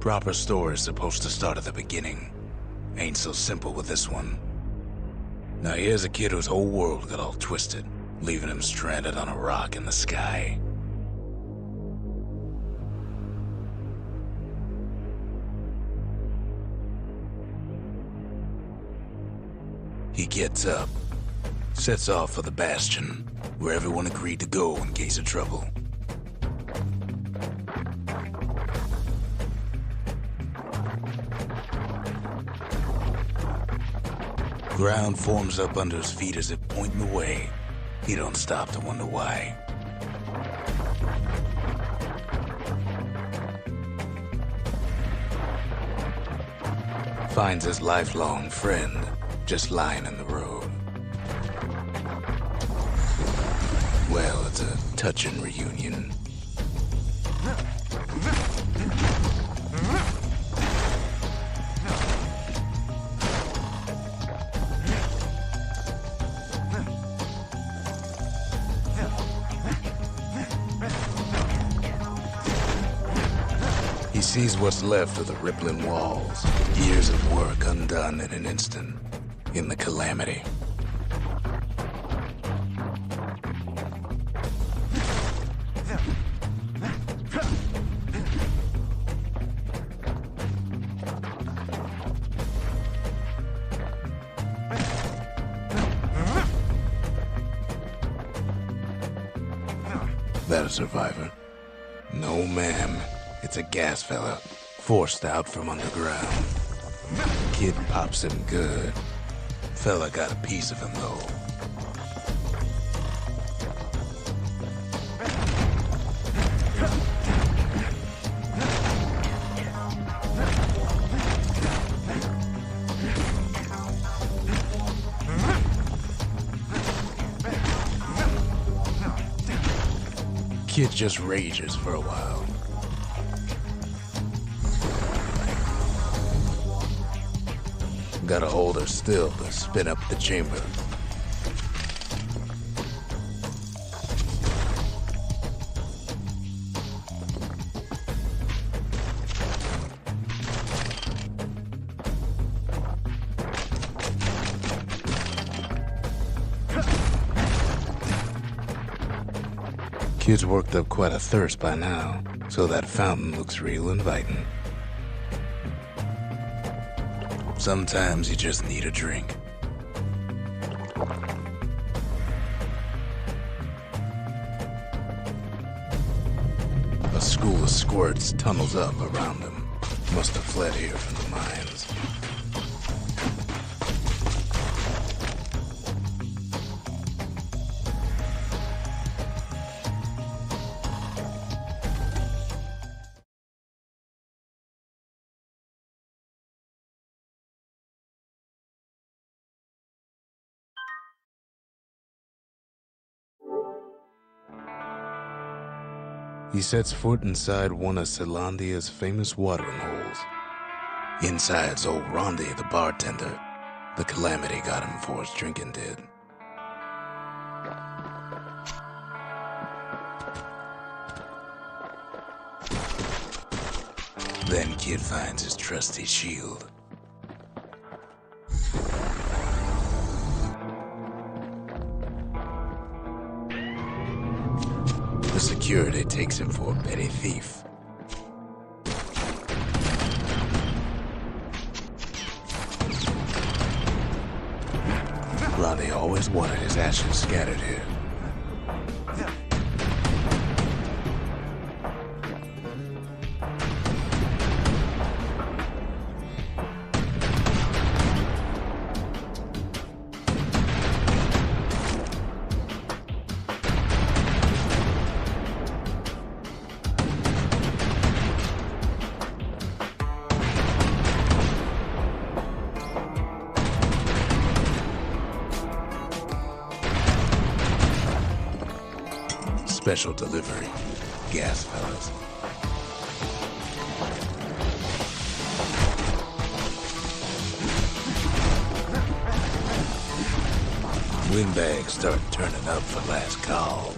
Proper story's supposed to start at the beginning. Ain't so simple with this one. Now here's a kid whose whole world got all twisted, leaving him stranded on a rock in the sky. He gets up, sets off for the Bastion, where everyone agreed to go in case of trouble. Ground forms up under his feet as if pointing the way. He don't stop to wonder why. Finds his lifelong friend just lying in the road. Well, it's a touching reunion. He sees what's left of the rippling walls, years of work undone in an instant, in the calamity. That a survivor? No, ma'am. It's a gas fella, forced out from underground. Kid pops him good. Fella got a piece of him, though. Kid just rages for a while. Gotta hold her still to spin up the chamber. Kid's worked up quite a thirst by now, so that fountain looks real inviting. Sometimes you just need a drink. A school of squirts tunnels up around him. Must have fled here from the mines. He sets foot inside one of Celandia's famous watering holes. Inside's old Rondi, the bartender. The calamity got him before his drinking did. Then Kid finds his trusty shield. Security takes him for a petty thief. Ronnie always wanted his ashes scattered here. Special delivery, gas fellas. Windbags start turning up for last call.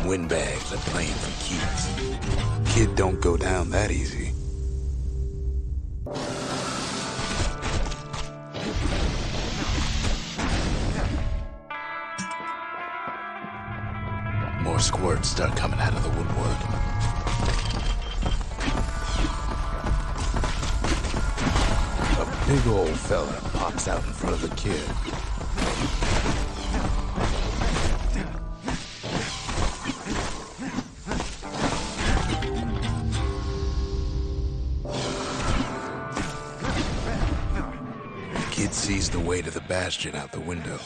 windbags are playing for keeps. Kid don't go down that easy. More squirts start coming out of the woodwork. A big old fella pops out in front of the kid. Kid sees the way to the Bastion out the window.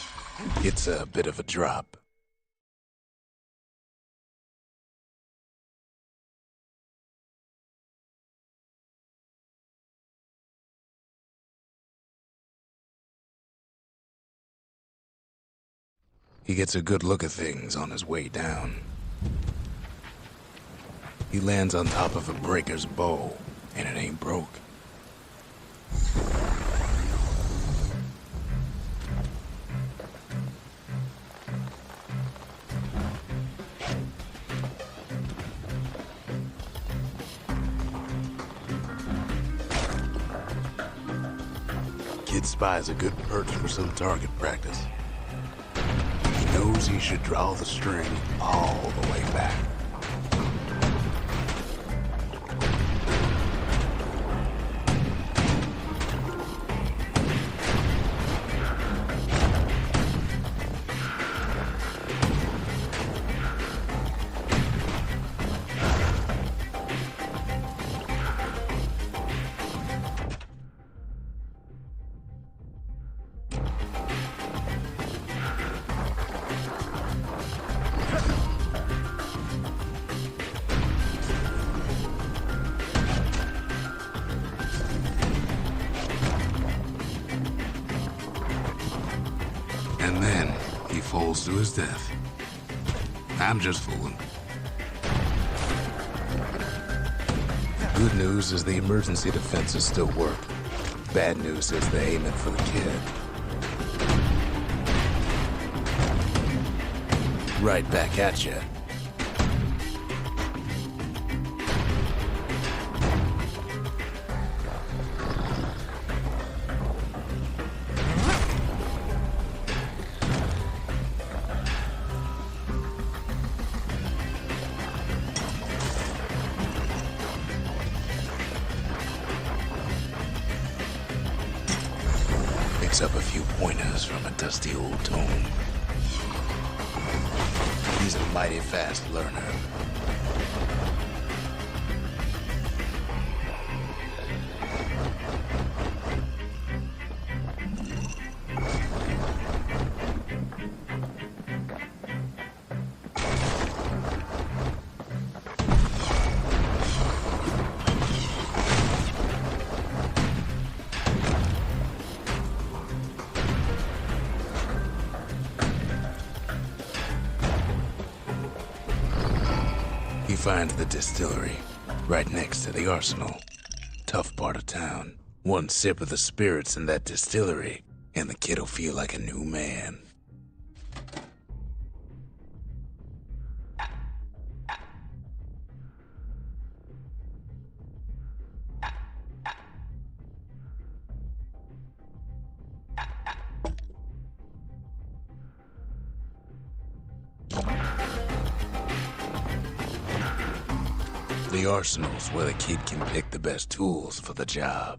It's a bit of a drop. He gets a good look at things on his way down. He lands on top of a breaker's bow, and it ain't broke. Kid spies a good perch for some target practice. He knows he should draw the string all the way back. And then he falls to his death. I'm just fooling. Good news is the emergency defenses still work. Bad news is they aim it for the kid. Right back at you. Picks up a few pointers from a dusty old tome. He's a mighty fast learner. He finds the distillery, right next to the arsenal. Tough part of town. One sip of the spirits in that distillery, and the kid'll feel like a new man. The arsenal's where the kid can pick the best tools for the job.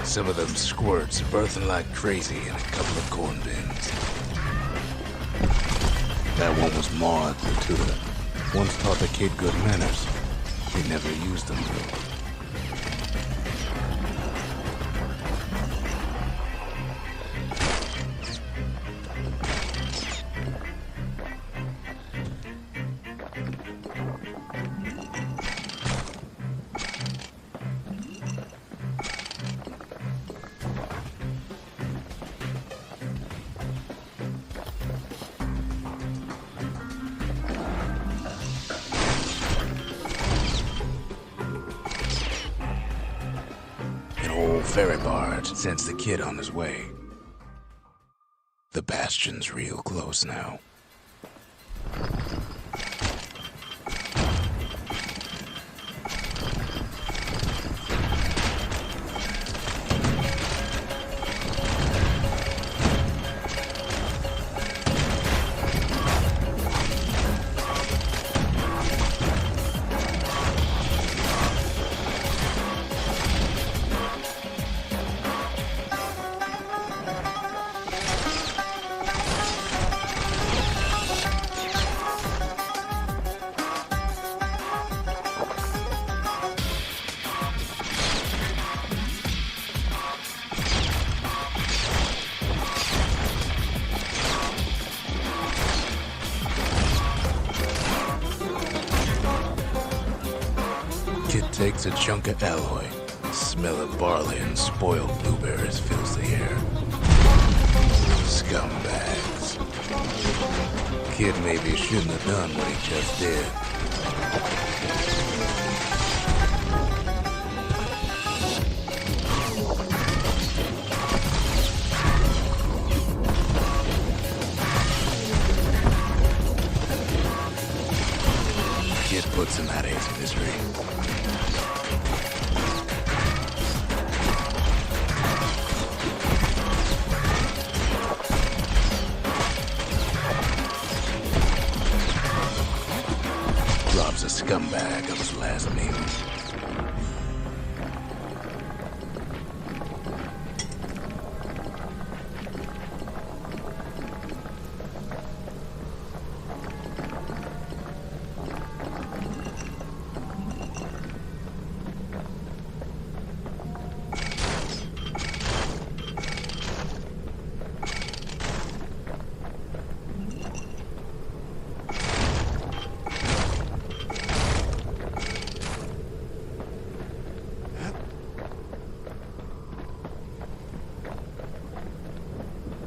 Some of them squirts birthing like crazy in a couple of corn bins. That one was Maud, the tutor. Once taught the kid good manners. He never used them, though. Ferry barge sends the kid on his way. The Bastion's real close now. Kid takes a chunk of alloy. Smell of barley and spoiled blueberries fills the air. Scumbags. Kid maybe shouldn't have done what he just did. Kid puts him out of his misery. Rob's a scumbag of his last meal.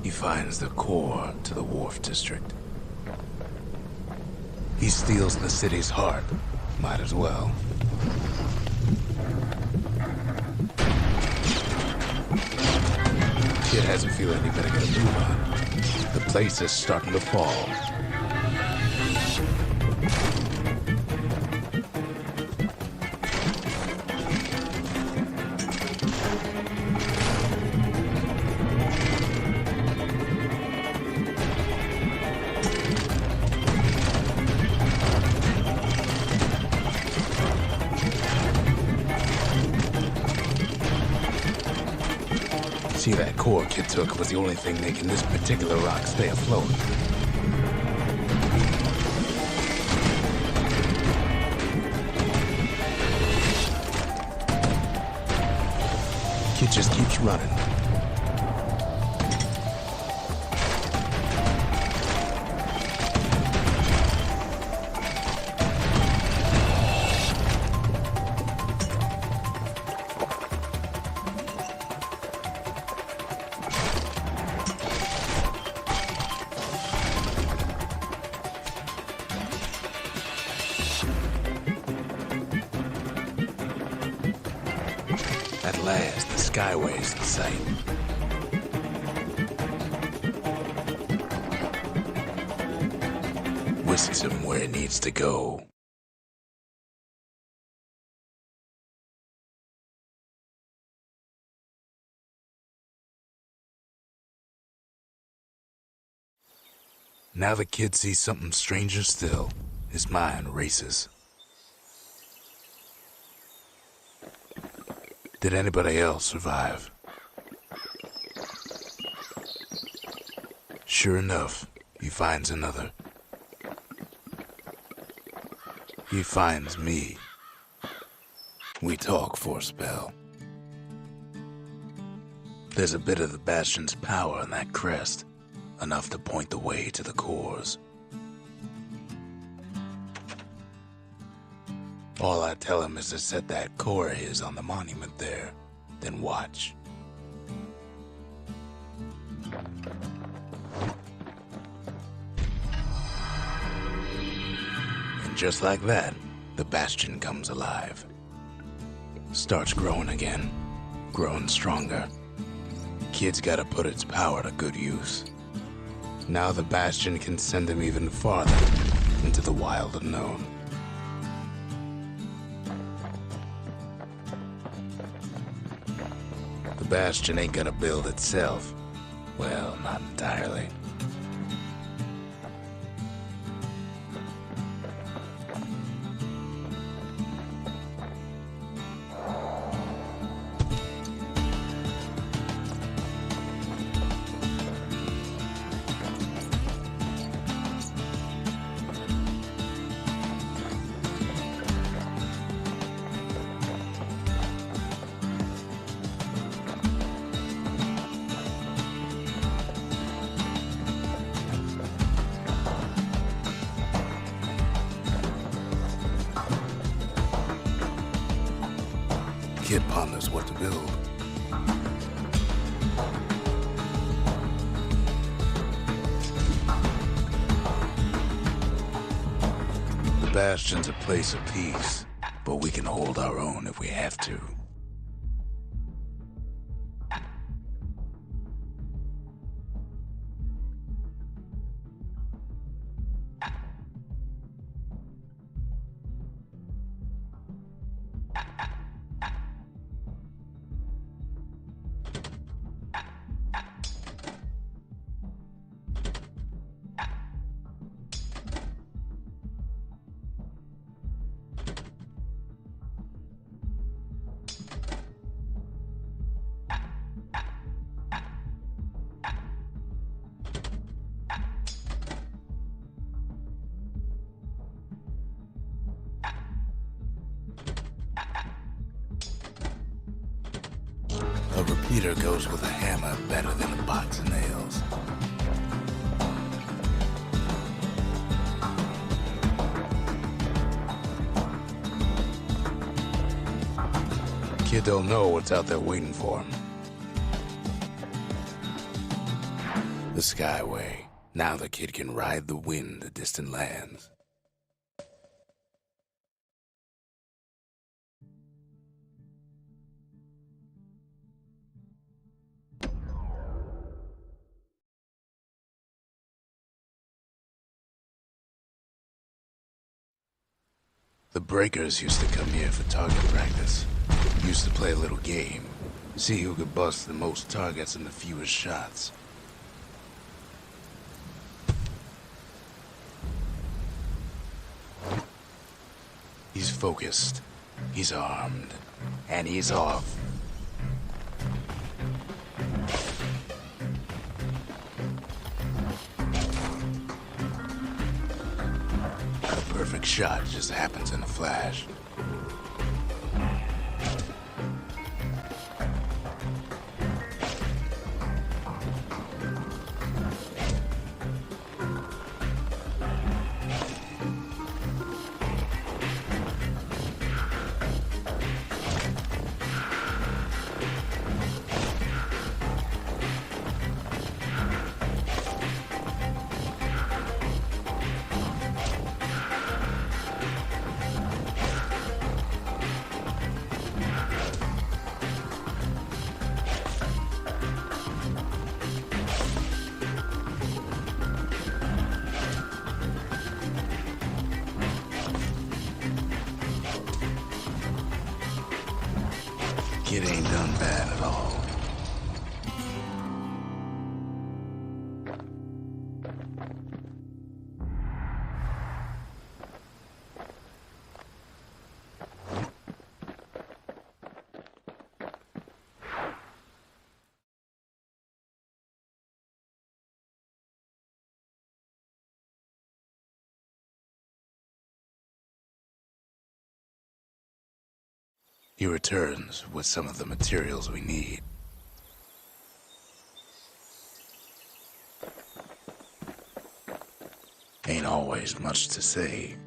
He finds the core to the Wharf District. He steals the city's heart. Might as well. Kid has a feeling he better get a move on. The place is starting to fall. See, that core Kid took was the only thing making this particular rock stay afloat. Kid just keeps running. At last, the skyway's in sight. Whisks him where he needs to go. Now the kid sees something stranger still. His mind races. Did anybody else survive? Sure enough, he finds another. He finds me. We talk for a spell. There's a bit of the Bastion's power in that crest, enough to point the way to the cores. All I tell him is to set that core of his on the monument there, then watch. And just like that, the Bastion comes alive. Starts growing again, growing stronger. Kid's gotta put its power to good use. Now the Bastion can send him even farther into the wild unknown. The Bastion ain't gonna build itself. Well, not entirely. Kid ponders what to build. The Bastion's a place of peace, but we can hold our own if we have to. A repeater goes with a hammer better than a box of nails. Kid don't know what's out there waiting for him. The Skyway. Now the kid can ride the wind to distant lands. The breakers used to come here for target practice. Used to play a little game. See who could bust the most targets and the fewest shots. He's focused. He's armed. And he's off. A perfect shot just happens in a flash. Kid ain't done bad at all. He returns with some of the materials we need. Ain't always much to say.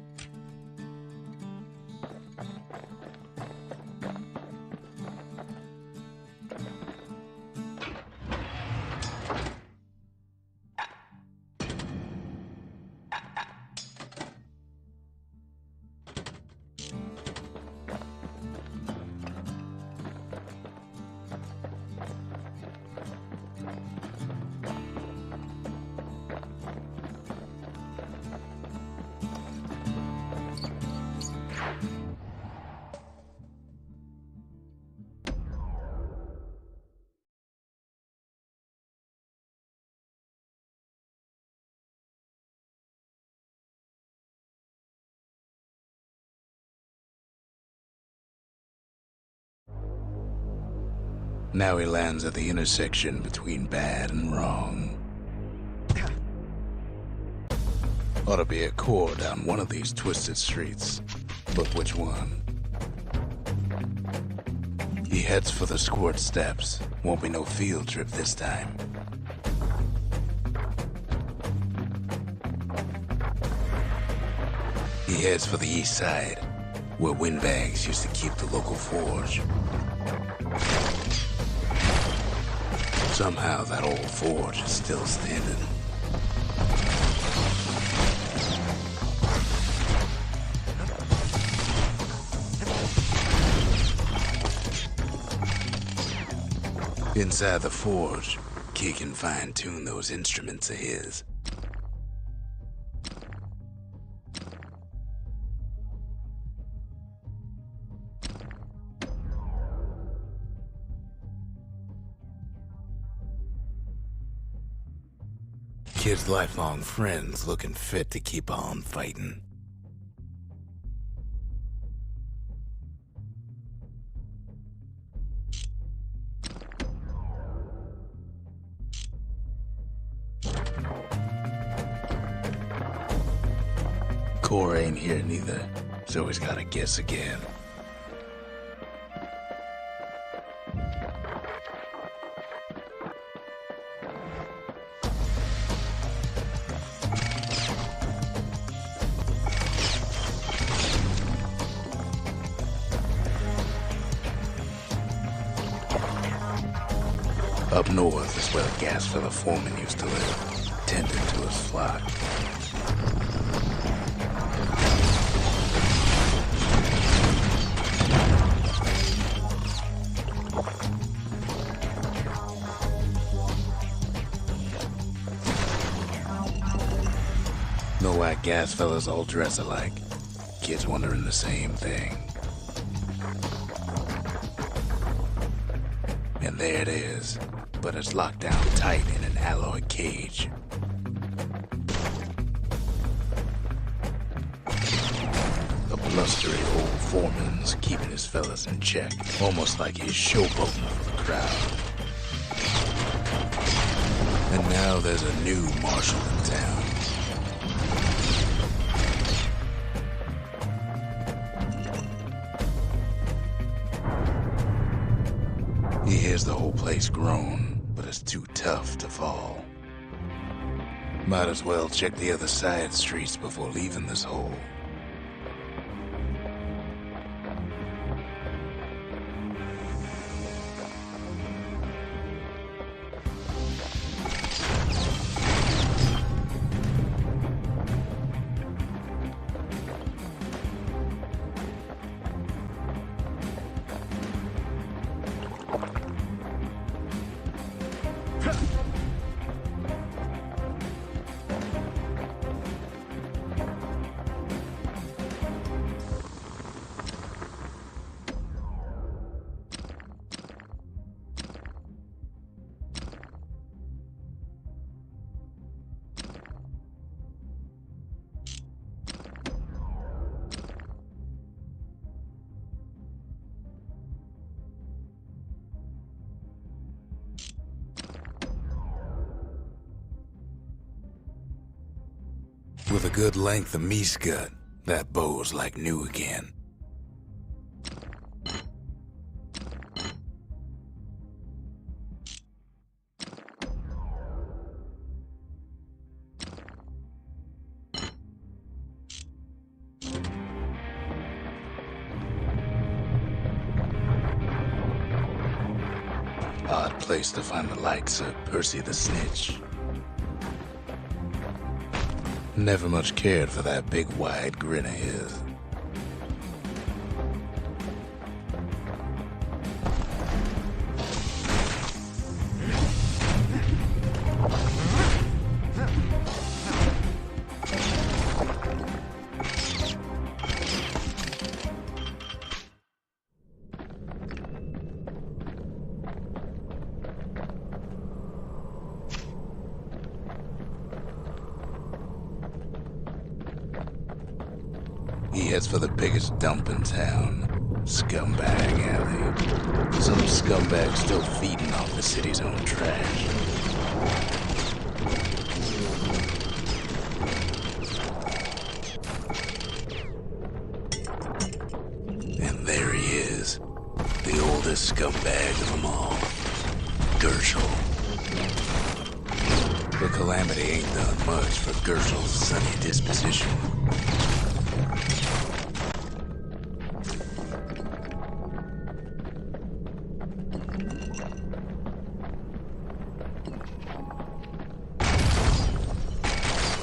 Now he lands at the intersection between bad and wrong. Ought to be a core down one of these twisted streets, but which one? He heads for the squirt steps. Won't be no field trip this time. He heads for the east side, where windbags used to keep the local forge. Somehow that old forge is still standing. Inside the forge, Key can fine-tune those instruments of his. Kid's lifelong friends looking fit to keep on fighting. Core ain't here neither, so he's gotta guess again. Up north is where the gas fella foreman used to live, tending to his flock. Know why gas fellas all dress alike? Kids wondering the same thing. And there it is, but it's locked down tight in an alloy cage. The blustery old foreman's keeping his fellas in check, almost like he's showboating for the crowd. And now there's a new marshal in town. He hears the whole place groan, but it's too tough to fall. Might as well check the other side streets before leaving this hole. With a good length of meat gut, that bow's like new again. Odd place to find the likes of Percy the Snitch. Never much cared for that big wide grin of his. He heads for the biggest dump in town, Scumbag Alley. Some scumbag still feeding off the city's own trash. And there he is, the oldest scumbag of them all, Gershel. The Calamity ain't done much for Gershel's sunny disposition.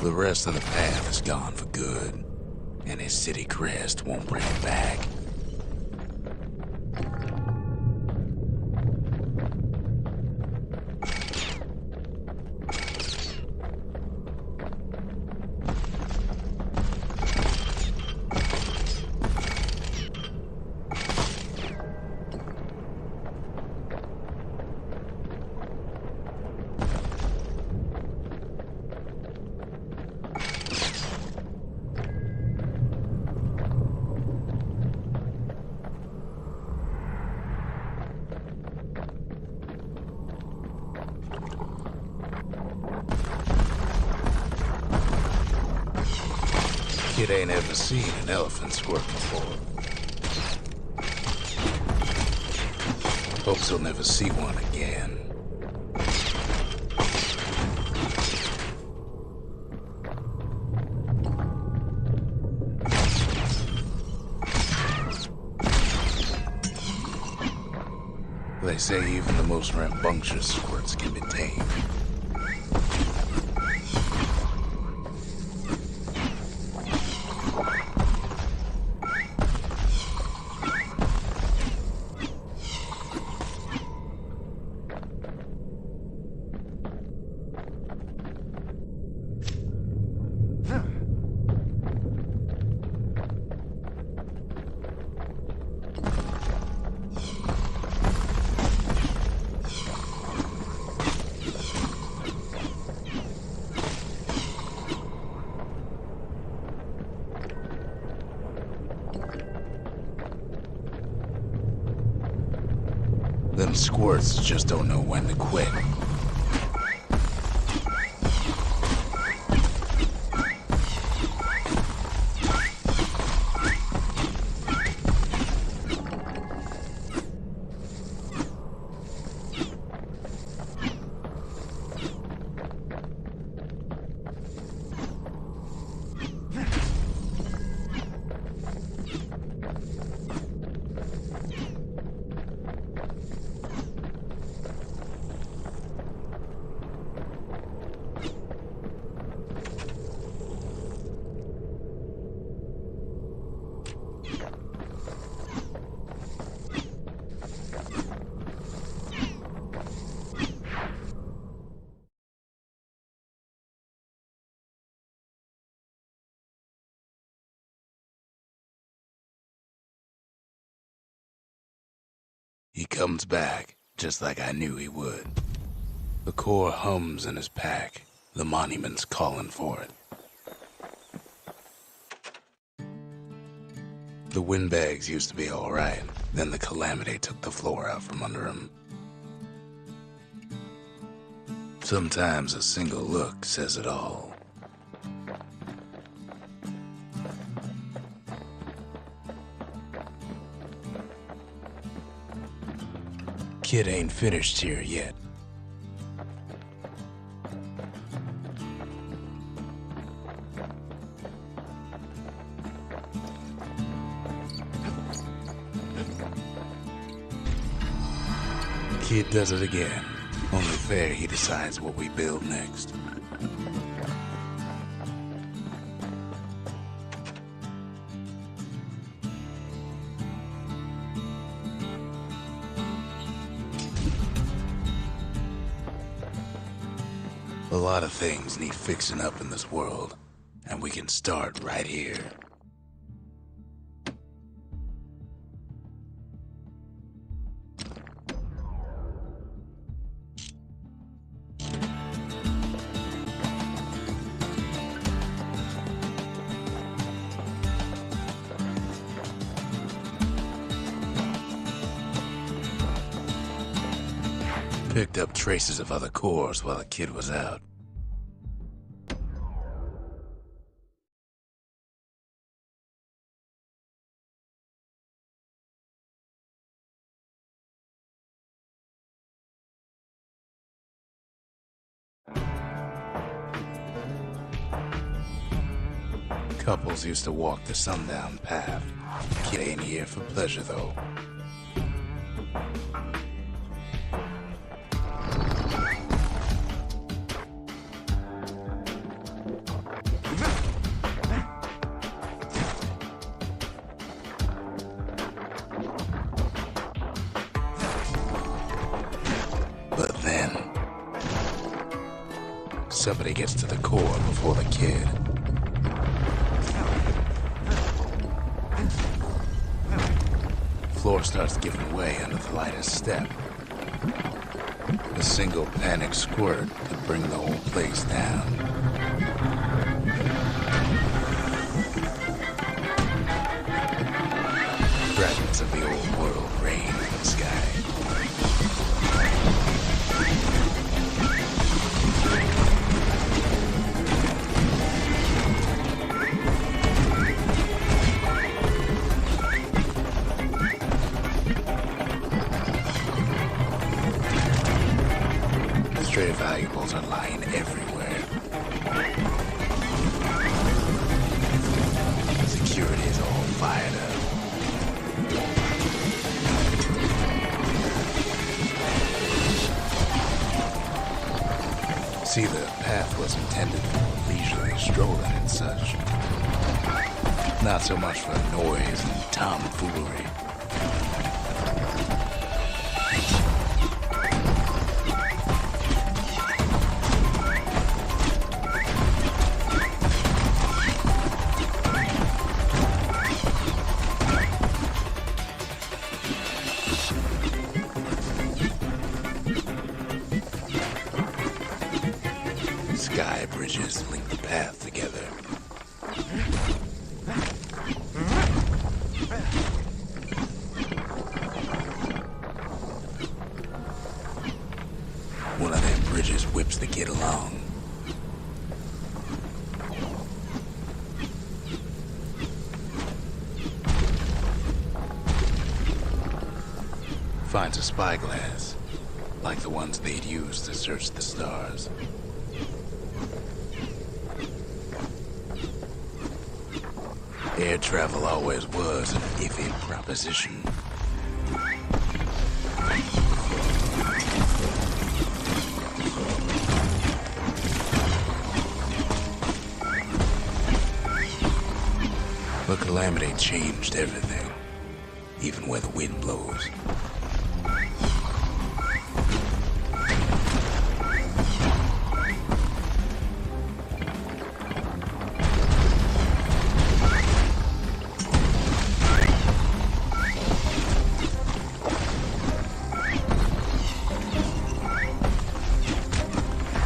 The rest of the path is gone for good, and his city crest won't bring him back. Kid ain't ever seen an elephant squirt before. Hopes he'll never see one again. They say even the most rambunctious squirts can be tamed. Them squirts just don't know when to quit. He comes back, just like I knew he would. The core hums in his pack. The monument's calling for it. The windbags used to be all right. Then the Calamity took the floor out from under him. Sometimes a single look says it all. Kid ain't finished here yet. Kid does it again. Only fair he decides what we build next. A lot of things need fixing up in this world, and we can start right here. Picked up traces of other cores while the kid was out. Couples used to walk the sundown path. Kid ain't here for pleasure, though. But then, somebody gets to the core before the kid. Floor starts giving way under the lightest step. A single panic squirt could bring the whole place down. Fragments of the old world rain from the sky. Stray valuables are lying everywhere. Security is all fired up. See, the path was intended for leisurely strolling and such. Not so much for noise and tomfoolery. Sky bridges link the path together. One of them bridges whips the kid along. Finds a spyglass, like the ones they'd used to search the stars. Air travel always was an iffy proposition. But Calamity changed everything, even where the wind blows.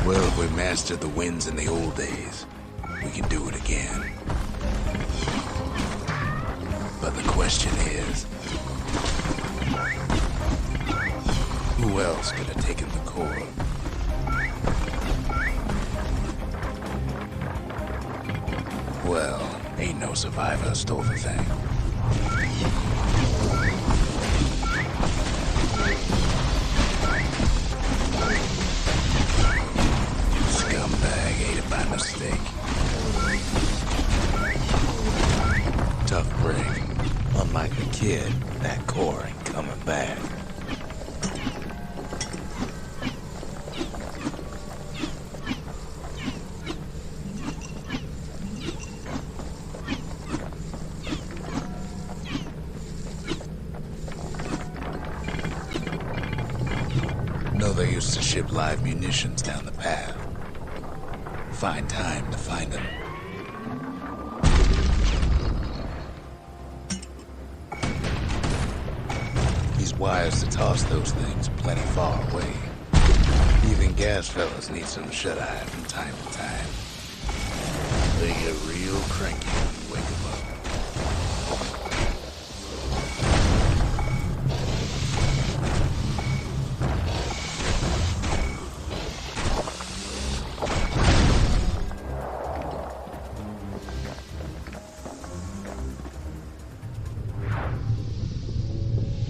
Well, if we mastered the winds in the old days, we can do it again. But the question is, who else could have taken the core? Well, ain't no survivor stole the thing. Scumbag ate it by mistake. Tough break. Unlike the kid, that core ain't coming back. know they used to ship live munitions down the path. Find time to find them. These wires to toss those things plenty far away. Even gas fellas need some shut-eye from time to time. They get real cranky when you wake them up.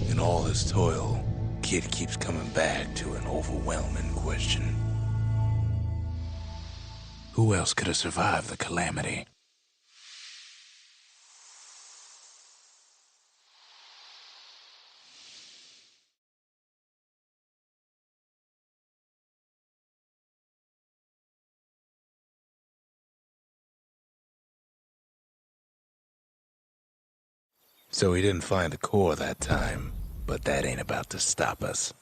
In all this toil, Kid keeps coming back to an overwhelming question. Who else could have survived the calamity? So he didn't find the core that time, but that ain't about to stop us.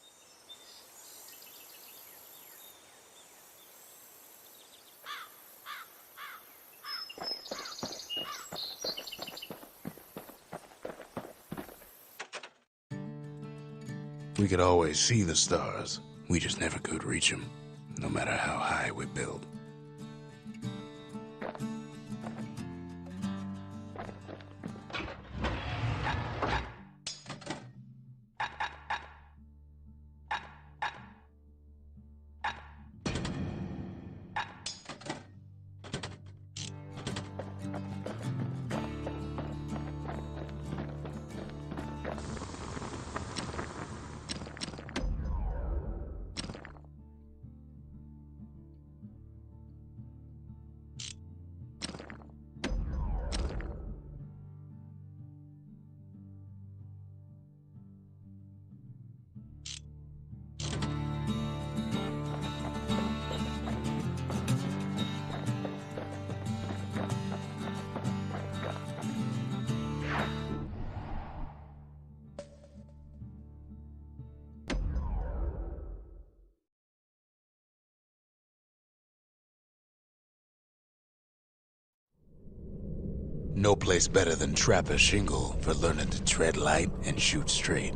We could always see the stars. We just never could reach them, no matter how high we built. No place better than Trapper's shingle for learning to tread light and shoot straight.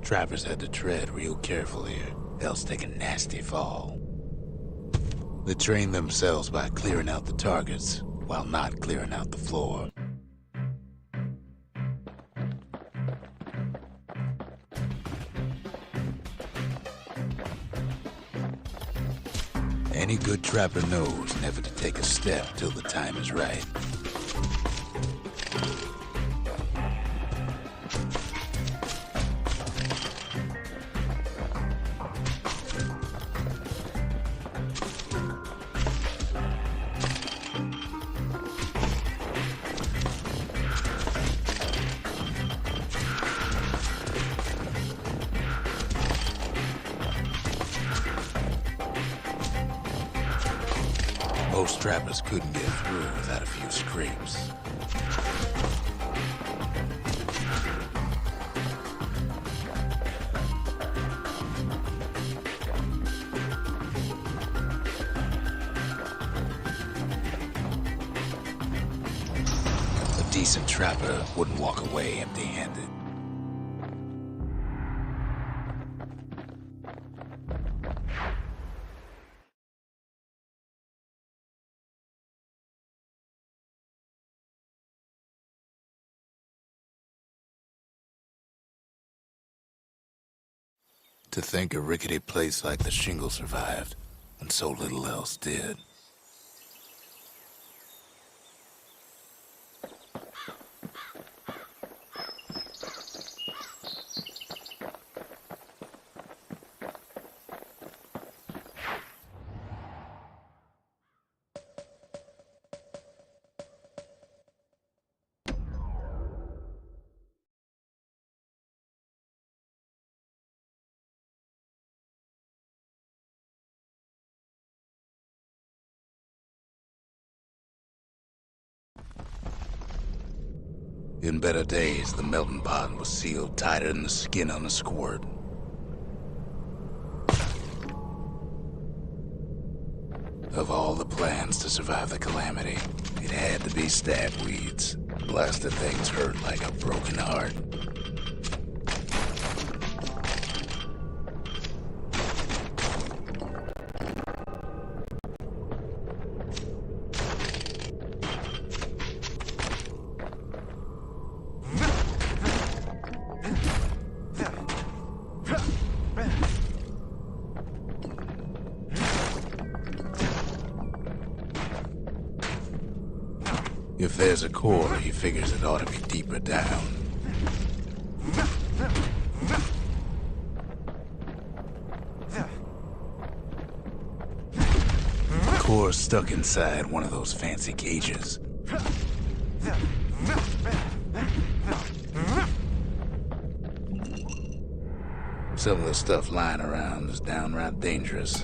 Trappers had to tread real careful here, else take a nasty fall. They train themselves by clearing out the targets, while not clearing out the floor. Any good trapper knows never to take a step till the time is right. Most trappers couldn't get through without a few scrapes. A decent trapper wouldn't walk away empty-handed. To think a rickety place like the shingle survived, when so little else did. In better days, the melting pot was sealed tighter than the skin on a squirt. Of all the plans to survive the calamity, it had to be stab weeds. Blasted things hurt like a broken heart. If there's a core, he figures it ought to be deeper down. The core's stuck inside one of those fancy cages. Some of the stuff lying around is downright dangerous.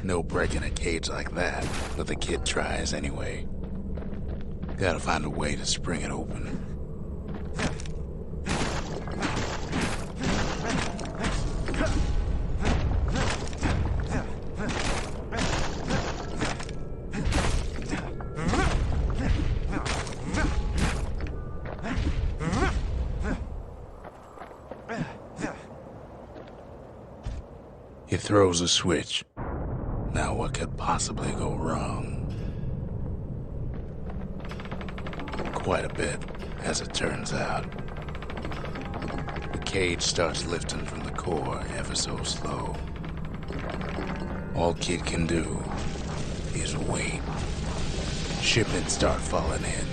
No breaking a cage like that, but the kid tries anyway. Gotta find a way to spring it open. He throws a switch. Now what could possibly go wrong? Quite a bit, as it turns out. The cage starts lifting from the core ever so slow. All Kid can do is wait. Shipments start falling in.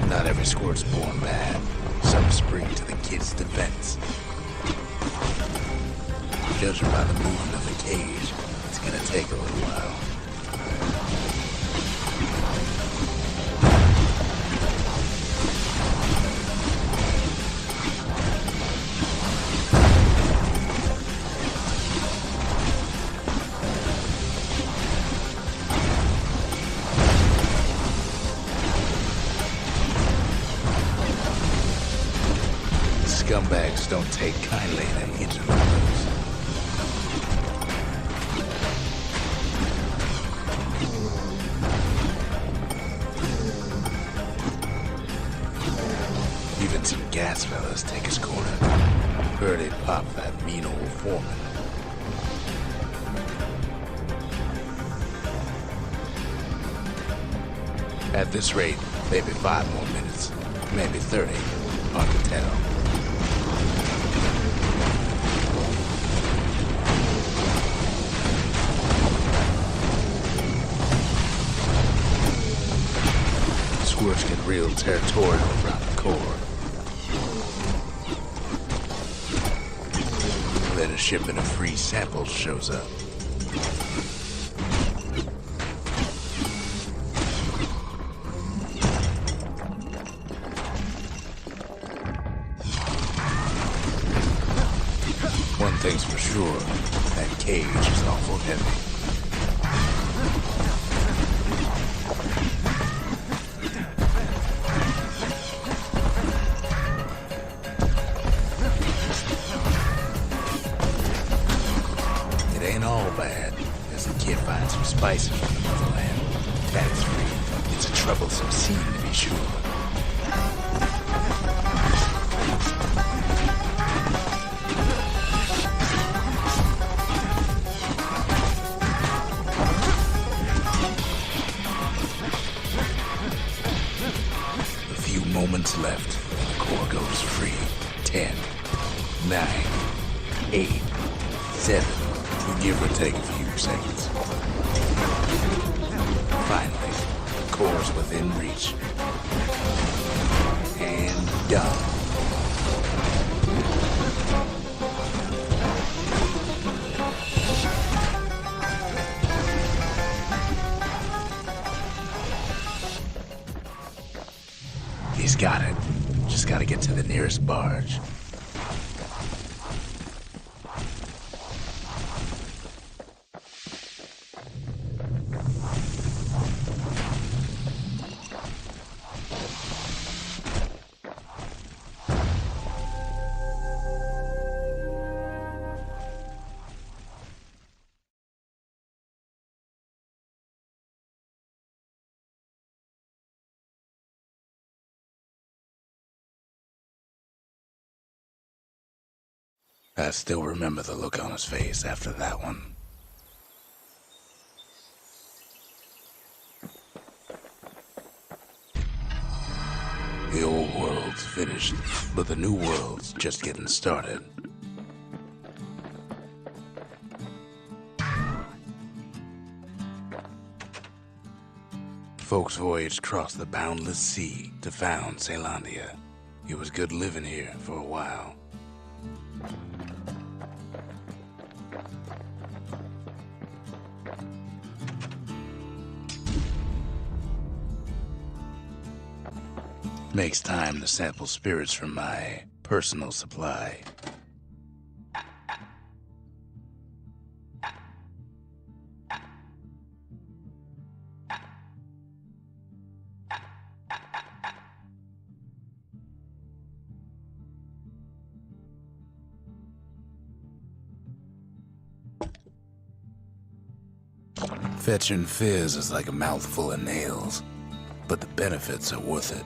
Not every squirt's born bad. Some spring to the kid's defense. Judging by the movement of the cage, it's gonna take a little while. Scumbags don't take kindly to interlopers. Even some gas fellas take his corner. Heard it pop that mean old foreman. At this rate, maybe 5 more minutes, maybe 30, hard to tell. Squirts get real territorial around the core. Then a shipment of free samples shows up. One thing's for sure, that cage is awful heavy. It's a troublesome scene, to be sure. A few moments left. The core goes free. 10, 9, 8, 7. Give or take a few seconds. Finally, the core's within reach. And done. He's got it. Just gotta get to the nearest barge. I still remember the look on his face after that one. The old world's finished, but the new world's just getting started. Folks voyaged across the boundless sea to found Caelondia. It was good living here for a while. Makes time to sample spirits from my personal supply. Fetching fizz is like a mouthful of nails, but the benefits are worth it.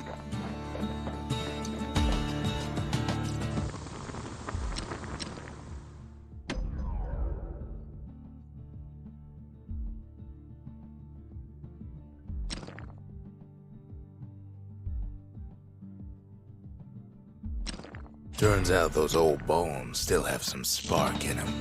Turns out those old bones still have some spark in them.